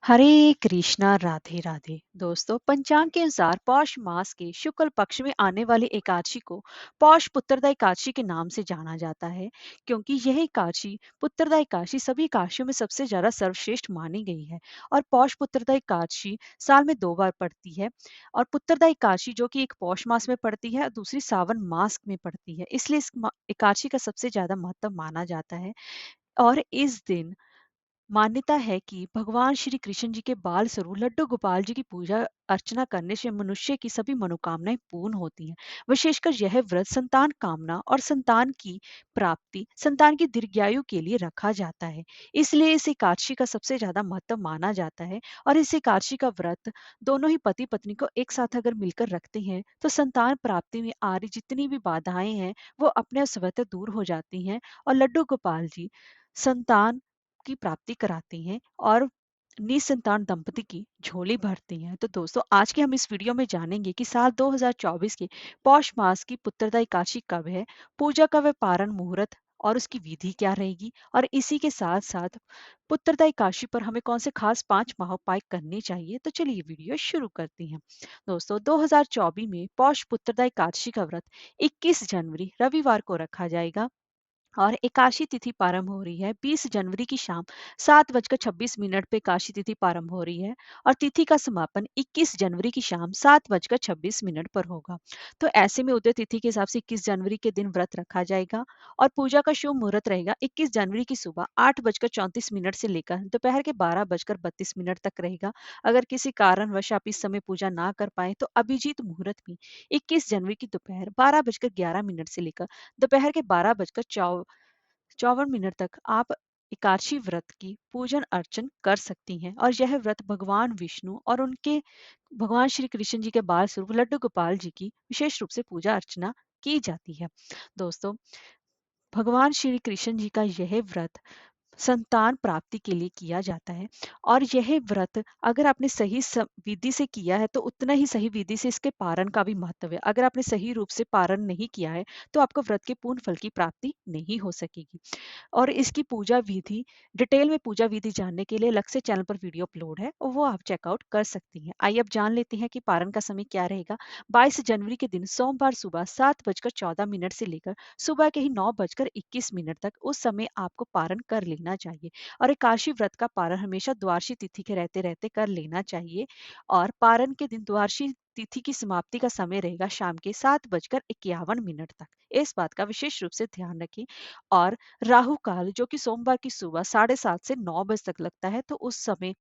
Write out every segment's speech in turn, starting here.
हरे कृष्णा राधे राधे। दोस्तों, पंचांग के अनुसार पौष मास के शुक्ल पक्ष में आने वाली एकादशी को पौष पुत्रदा एकादशी के नाम से जाना जाता है। क्योंकि यह एकादशी पुत्रदा एकादशी सभी एकादशियों में सबसे ज्यादा सर्वश्रेष्ठ मानी गई है। और पौष पुत्रदा एकादशी साल में 2 बार पड़ती है। और पुत्रदा एकादशी जो कि एक पौष मास में पड़ती है और दूसरी सावन मास में पड़ती है, इसलिए इस एकादशी का सबसे ज्यादा महत्व माना जाता है। और इस दिन मान्यता है कि भगवान श्री कृष्ण जी के बाल स्वरूप लड्डू गोपाल जी की पूजा अर्चना करने से मनुष्य की सभी मनोकामनाएं पूर्ण होती हैं। विशेषकर यह व्रत संतान कामना और संतान की प्राप्ति, संतान की दीर्घायु के लिए रखा जाता है। इसलिए इस एकादशी का सबसे ज्यादा महत्व माना जाता है। और इस एकादशी का व्रत दोनों ही पति पत्नी को एक साथ अगर मिलकर रखते हैं तो संतान प्राप्ति में आ रही जितनी भी बाधाएं हैं वो अपने आप स्वतः दूर हो जाती हैं। और लड्डू गोपाल जी संतान की प्राप्ति कराती हैं और निसंतान दंपति की झोली भरती हैं। तो दोस्तों, आज के हम इस वीडियो में जानेंगे कि साल 2024 के पौष मास की पुत्रदा एकादशी कब है, पूजा का वह पारण मुहूर्त और उसकी विधि क्या रहेगी, और इसी के साथ साथ पुत्रदा एकादशी पर हमें कौन से खास 5 महाउपाय करने चाहिए। तो चलिए वीडियो शुरू करते हैं। दोस्तों, 2024 में पौष पुत्रदा एकादशी का व्रत 21 जनवरी रविवार को रखा जाएगा। और एकादशी तिथि प्रारंभ हो रही है 20 जनवरी की शाम 7:26 पे एकादशी तिथि प्रारंभ हो रही है। और तिथि का समापन 21 जनवरी की शाम 7:26 पर होगा। तो ऐसे में उदय तिथि के हिसाब से 21 जनवरी के दिन व्रत रखा जाएगा। और पूजा का शुभ मुहूर्त रहेगा 21 जनवरी की सुबह 8:34 से लेकर दोपहर के 12:32 तक रहेगा। अगर किसी कारणवश आप इस समय पूजा ना कर पाए तो अभिजीत मुहूर्त में 21 जनवरी की दोपहर 12:11 से लेकर दोपहर के 12:54 तक आप एकादशी व्रत की पूजन अर्चन कर सकती हैं। और यह व्रत भगवान विष्णु और उनके भगवान श्री कृष्ण जी के बाल स्वरूप लड्डू गोपाल जी की विशेष रूप से पूजा अर्चना की जाती है। दोस्तों, भगवान श्री कृष्ण जी का यह व्रत संतान प्राप्ति के लिए किया जाता है। और यह व्रत अगर आपने सही विधि से किया है तो उतना ही सही विधि से इसके पारण का भी महत्व है। अगर आपने सही रूप से पारण नहीं किया है तो आपको व्रत के पूर्ण फल की प्राप्ति नहीं हो सकेगी। और इसकी पूजा विधि, डिटेल में पूजा विधि जानने के लिए अलग से चैनल पर वीडियो अपलोड है और वो आप चेकआउट कर सकती हैं। आइए अब जान लेते हैं कि पारण का समय क्या रहेगा। 22 जनवरी के दिन सोमवार सुबह 7:14 से लेकर सुबह के ही 9:21 तक उस समय आपको पारण कर लेना चाहिए। और एकादशी व्रत का पारण हमेशा द्वादशी तिथि के रहते रहते कर लेना चाहिए। और पारण के दिन द्वादशी तिथि की समाप्ति का समय रहेगा शाम के 7:51 तक। इस बात का विशेष रूप से ध्यान रखें। और राहु काल जो कि सोमवार की सुबह 7:30 से 9 बजे तक लगता है, तो उस समय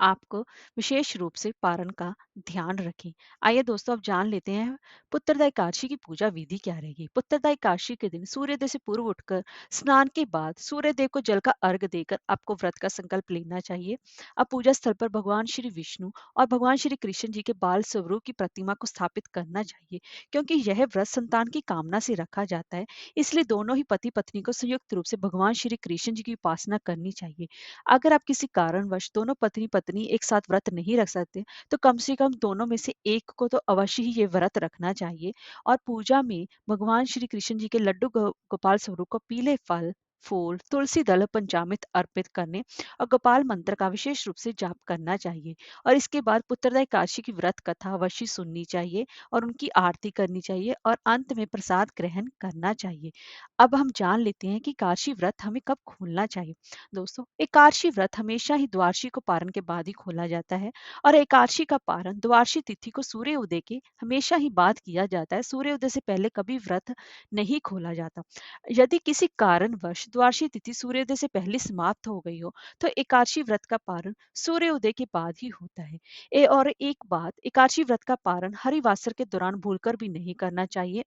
आपको विशेष रूप से पारण का ध्यान रखें। आइए दोस्तों, अब जान लेते हैं पुत्रदा एकादशी की पूजा विधि क्या रहेगी। पुत्रदा एकादशी के दिन सूर्योदय से पूर्व उठकर स्नान के बाद सूर्यदेव को जल का अर्घ देकर आपको व्रत का संकल्प लेना चाहिए। अब पूजा स्थल पर भगवान श्री विष्णु और भगवान श्री कृष्ण जी के बाल स्वरूप की प्रतिमा को स्थापित करना चाहिए। क्योंकि यह व्रत संतान की कामना से रखा जाता है, इसलिए दोनों ही पति पत्नी को संयुक्त रूप से भगवान श्री कृष्ण जी की उपासना करनी चाहिए। अगर आप किसी कारणवश दोनों पत्नी पत्नी एक साथ व्रत नहीं रख सकते तो कम से कम दोनों में से एक को तो अवश्य ही ये व्रत रखना चाहिए। और पूजा में भगवान श्री कृष्ण जी के लड्डू गोपाल स्वरूप को पीले फल, फूल, तुलसी दल, पंचामृत अर्पित करने और गोपाल मंत्र का विशेष रूप से जाप करना चाहिए। और इसके बाद पुत्रदा एकादशी की व्रत कथा अवश्य सुननी चाहिए और उनकी आरती करनी चाहिए और अंत में प्रसाद ग्रहण करना चाहिए। अब हम जान लेते हैं कि एकादशी व्रत हमें कब खोलना चाहिए। दोस्तों, एकादशी व्रत हमेशा ही द्वादशी को पारण के बाद ही खोला जाता है। और एकादशी का पारण द्वादशी तिथि को सूर्य उदय के हमेशा ही बाद किया जाता है। सूर्य उदय से पहले कभी व्रत नहीं खोला जाता। यदि किसी कारणवश द्वादशी तिथि सूर्योदय से पहले समाप्त हो गई हो तो एकादशी व्रत का पारण सूर्य उदय के बाद ही होता है। और एक बात, एकादशी व्रत का पारण हरिवासर के दौरान भूलकर भी नहीं करना चाहिए।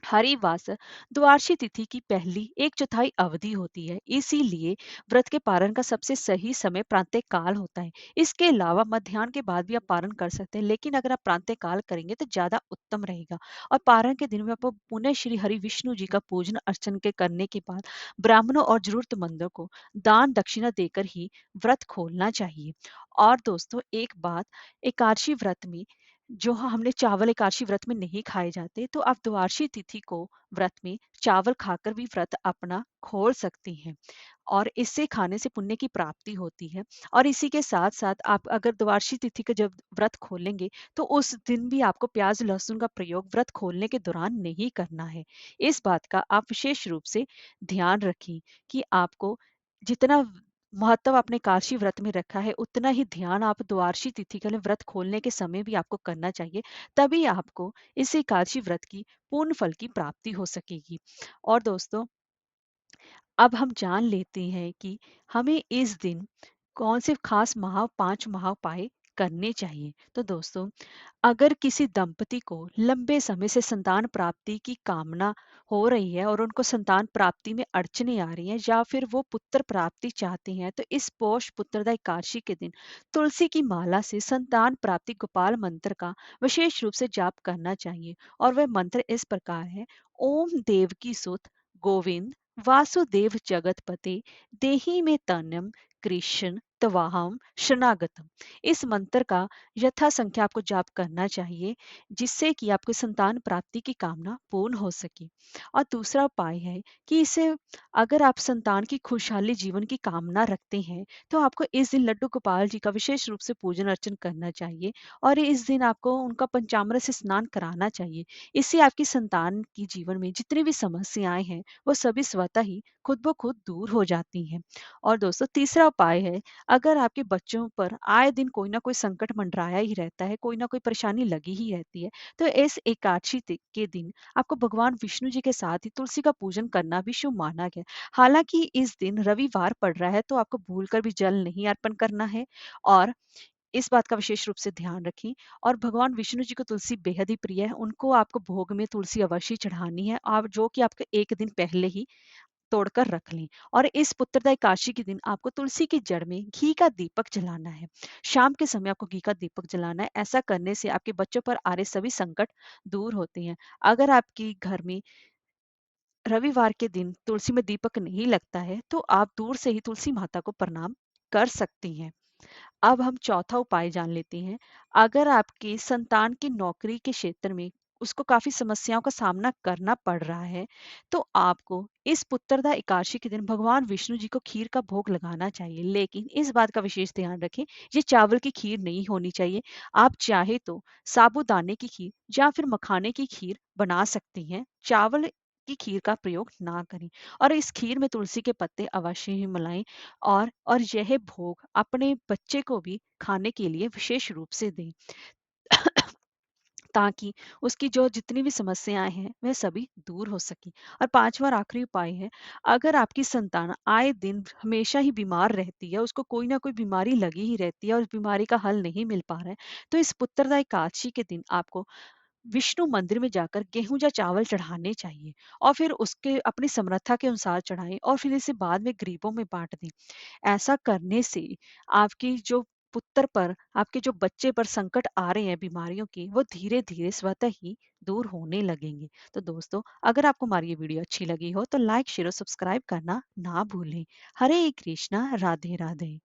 हरिवासर द्वादशी तिथि की पहली एक चौथाई अवधि होती है, इसीलिए व्रत के पारण का सबसे सही समय प्रातः काल होता है। इसके अलावा मध्याह्न के बाद भी आप पारण कर सकते हैं, लेकिन अगर आप प्रातः काल करेंगे तो ज्यादा उत्तम रहेगा। और पारण के दिन में आप पुनः श्री हरि विष्णु जी का पूजन अर्चन के करने के बाद ब्राह्मणों और जरूरतमंदों को दान दक्षिणा देकर ही व्रत खोलना चाहिए। और दोस्तों, एक बात, एकादशी व्रत में जो हमने चावल एकादशी व्रत में नहीं खाए जाते, तो आप द्वादशी तिथि को व्रत में चावल खाकर भी व्रत अपना खोल सकती हैं। और इससे खाने से पुण्य की प्राप्ति होती है। और इसी के साथ-साथ आप अगर द्वादशी तिथि का जब व्रत खोलेंगे, तो उस दिन भी आपको प्याज़, लहसुन का प्रयोग व्रत खोलने के दौरान नहीं करना है। इस बात का आप विशेष रूप से ध्यान रखें कि आपको जितना महत्व आपने एकादशी व्रत में रखा है, उतना ही ध्यान आप द्वादशी तिथि के लिए व्रत खोलने के समय भी आपको करना चाहिए। तभी आपको इस एकादशी व्रत की पूर्ण फल की प्राप्ति हो सकेगी। और दोस्तों, अब हम जान लेते हैं कि हमें इस दिन कौन से खास 5 महाउपाय करने चाहिए। तो दोस्तों, अगर किसी दंपति को लंबे समय से संतान प्राप्ति की कामना हो रही है और उनको संतान प्राप्ति में अड़चने आ रही हैं, या फिर वो पुत्र प्राप्ति चाहते हैं, तो इस पौष पुत्रदा एकादशी के दिन तुलसी की माला से संतान प्राप्ति गोपाल मंत्र का विशेष रूप से जाप करना चाहिए। और वह मंत्र इस प्रकार है: ओम देवकी सुत गोविंद वासुदेव जगतपते देहि में तन्यम कृष्ण तवाहम शरणागतम। इस मंत्र का यथा संख्या आपको जाप करना चाहिए, जिससे कि आपको संतान प्राप्ति की कामना पूर्ण हो सके। और दूसरा उपाय है कि इसे, अगर आप संतान की खुशहाली जीवन की कामना रखते हैं, तो आपको इस दिन लड्डू गोपाल जी का विशेष रूप से पूजन अर्चन करना चाहिए। और इस दिन आपको उनका पंचामृत से स्नान कराना चाहिए। इससे आपकी संतान की जीवन में जितनी भी समस्याएं हैं, वो सभी स्वतः ही खुद ब खुद दूर हो जाती हैं। और दोस्तों, तीसरा उपाय है, अगर आपके बच्चों पर आए दिन कोई ना कोई संकट मंडराया ही रहता है, कोई ना कोई परेशानी लगी ही रहती है, तो इस एकादशी के दिन आपको भगवान विष्णु जी के साथ ही तुलसी का पूजन करना भी शुभ माना गया। हालांकि इस दिन रविवार पड़ रहा है, तो आपको भूलकर भी जल नहीं अर्पण करना है। और इस बात का विशेष रूप से ध्यान रखें। और भगवान विष्णु जी को तुलसी बेहद ही प्रिय है, उनको आपको भोग में तुलसी अवश्य चढ़ानी है, और जो कि आपको एक दिन पहले ही तोड़कर रख लें। और इस पुत्रदा एकादशी के दिन आपको तुलसी की जड़ में घी का दीपक जलाना है। शाम के समय आपको घी का दीपक जलाना है। ऐसा करने से आपके बच्चों पर आ रहे सभी संकट दूर होते हैं। अगर आपकी घर में रविवार के दिन तुलसी में दीपक नहीं लगता है, तो आप दूर से ही तुलसी माता को प्रणाम कर सकती हैं। अब हम चौथा उपाय जान लेते हैं। अगर आपके संतान की नौकरी के क्षेत्र में उसको काफी समस्याओं का सामना करना पड़ रहा है, तो आपको इस पुत्रदा एकादशी के दिन भगवान विष्णु जी को खीर का भोग लगाना चाहिए। लेकिन इस बात का विशेष ध्यान रखें, ये चावल की खीर नहीं होनी चाहिए। आप चाहे तो साबूदाने की खीर या फिर मखाने की खीर बना सकती हैं। चावल की खीर का प्रयोग ना करें। और इस खीर में तुलसी के पत्ते अवश्य ही मिलाएं। और यह भोग अपने बच्चे को भी खाने के लिए विशेष रूप से दें, ताकि उसकी जो जितनी भी समस्याएं हैं वह सभी दूर हो सकी। और पांचवा और आखिरी उपाय है, अगर आपकी संतान आए दिन हमेशा ही बीमार रहती है, उसको कोई ना कोई बीमारी लगी ही रहती है और उस बीमारी का हल नहीं मिल पा रहा है, तो इस पुत्रदा एकादशी के दिन आपको विष्णु मंदिर में जाकर गेहूं या चावल चढ़ाने चाहिए। और फिर उसके अपनी समर्था के अनुसार चढ़ाएं, और फिर इसे बाद में गरीबों में बांट दें। ऐसा करने से आपकी जो पुत्र पर, आपके जो बच्चे पर संकट आ रहे हैं बीमारियों के, वो धीरे धीरे स्वतः ही दूर होने लगेंगे। तो दोस्तों, अगर आपको हमारी ये वीडियो अच्छी लगी हो, तो लाइक शेयर और सब्सक्राइब करना ना भूलें। हरे कृष्णा, राधे राधे।